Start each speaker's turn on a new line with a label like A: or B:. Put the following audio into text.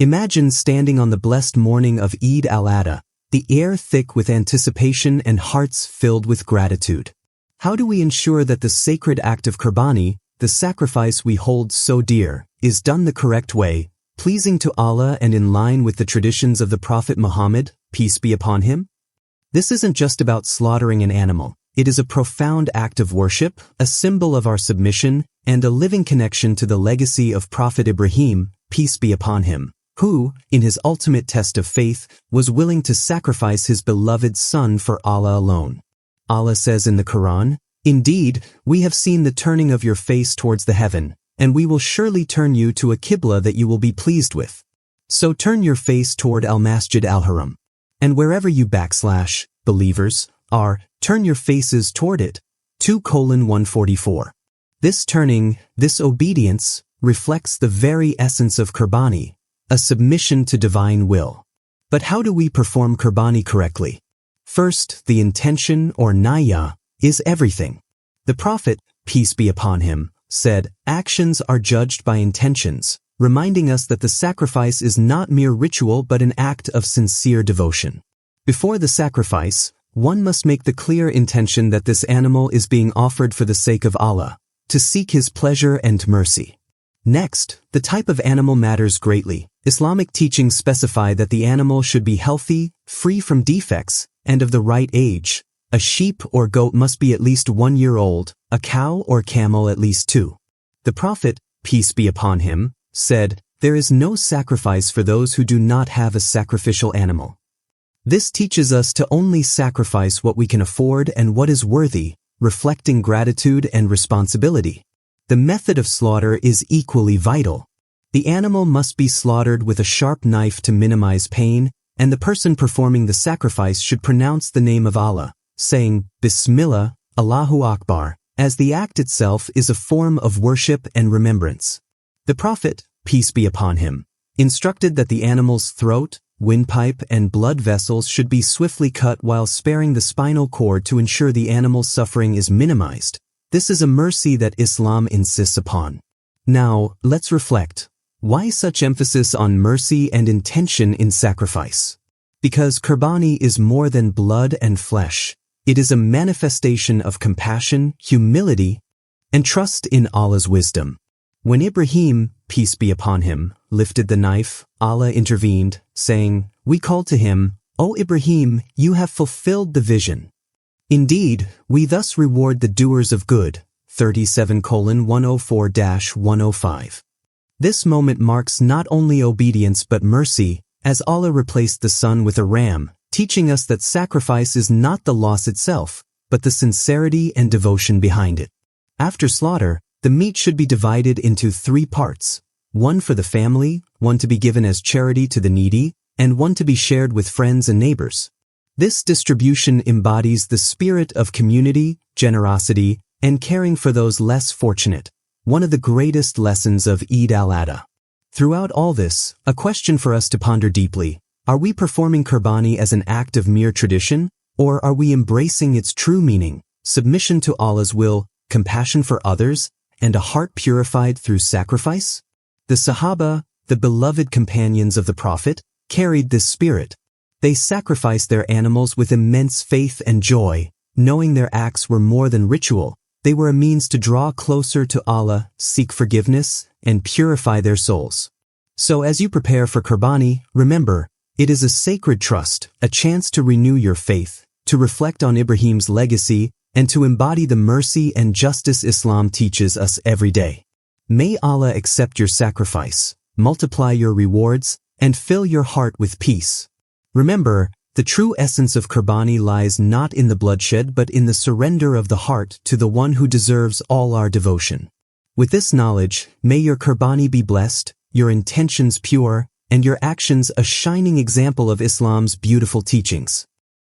A: Imagine standing on the blessed morning of Eid al-Adha, the air thick with anticipation and hearts filled with gratitude. How do we ensure that the sacred act of Qurbani, the sacrifice we hold so dear, is done the correct way, pleasing to Allah and in line with the traditions of the Prophet Muhammad, peace be upon him? This isn't just about slaughtering an animal. It is a profound act of worship, a symbol of our submission, and a living connection to the legacy of Prophet Ibrahim, peace be upon him, who, in his ultimate test of faith, was willing to sacrifice his beloved son for Allah alone. Allah says in the Quran, "Indeed, we have seen the turning of your face towards the heaven, and we will surely turn you to a qibla that you will be pleased with. So turn your face toward al-Masjid al-Haram. And wherever you believers, are, turn your faces toward it." 2:144. This turning, this obedience, reflects the very essence of Qurbani, a submission to divine will. But how do we perform Qurbani correctly? First, the intention or niyya is everything. The Prophet, peace be upon him, said, "Actions are judged by intentions," reminding us that the sacrifice is not mere ritual but an act of sincere devotion. Before the sacrifice, one must make the clear intention that this animal is being offered for the sake of Allah, to seek His pleasure and mercy. Next, the type of animal matters greatly. Islamic teachings specify that the animal should be healthy, free from defects, and of the right age. A sheep or goat must be at least 1 year old, a cow or camel at least 2. The Prophet, peace be upon him, said, "There is no sacrifice for those who do not have a sacrificial animal." This teaches us to only sacrifice what we can afford and what is worthy, reflecting gratitude and responsibility. The method of slaughter is equally vital. The animal must be slaughtered with a sharp knife to minimize pain, and the person performing the sacrifice should pronounce the name of Allah, saying, "Bismillah, Allahu Akbar," as the act itself is a form of worship and remembrance. The Prophet, peace be upon him, instructed that the animal's throat, windpipe, and blood vessels should be swiftly cut while sparing the spinal cord to ensure the animal's suffering is minimized. This is a mercy that Islam insists upon. Now, let's reflect. Why such emphasis on mercy and intention in sacrifice? Because Qurbani is more than blood and flesh. It is a manifestation of compassion, humility, and trust in Allah's wisdom. When Ibrahim, peace be upon him, lifted the knife, Allah intervened, saying, "We called to him, 'O Ibrahim, you have fulfilled the vision.' Indeed, we thus reward the doers of good." 37:104-105. This moment marks not only obedience but mercy, as Allah replaced the son with a ram, teaching us that sacrifice is not the loss itself, but the sincerity and devotion behind it. After slaughter, the meat should be divided into 3 parts, one for the family, one to be given as charity to the needy, and one to be shared with friends and neighbors. This distribution embodies the spirit of community, generosity, and caring for those less fortunate, one of the greatest lessons of Eid al-Adha. Throughout all this, a question for us to ponder deeply: are we performing Qurbani as an act of mere tradition, or are we embracing its true meaning, submission to Allah's will, compassion for others, and a heart purified through sacrifice? The Sahaba, the beloved companions of the Prophet, carried this spirit. They sacrificed their animals with immense faith and joy, knowing their acts were more than ritual. They were a means to draw closer to Allah, seek forgiveness, and purify their souls. So as you prepare for Qurbani, remember, it is a sacred trust, a chance to renew your faith, to reflect on Ibrahim's legacy, and to embody the mercy and justice Islam teaches us every day. May Allah accept your sacrifice, multiply your rewards, and fill your heart with peace. Remember, the true essence of Qurbani lies not in the bloodshed but in the surrender of the heart to the one who deserves all our devotion. With this knowledge, may your Qurbani be blessed, your intentions pure, and your actions a shining example of Islam's beautiful teachings.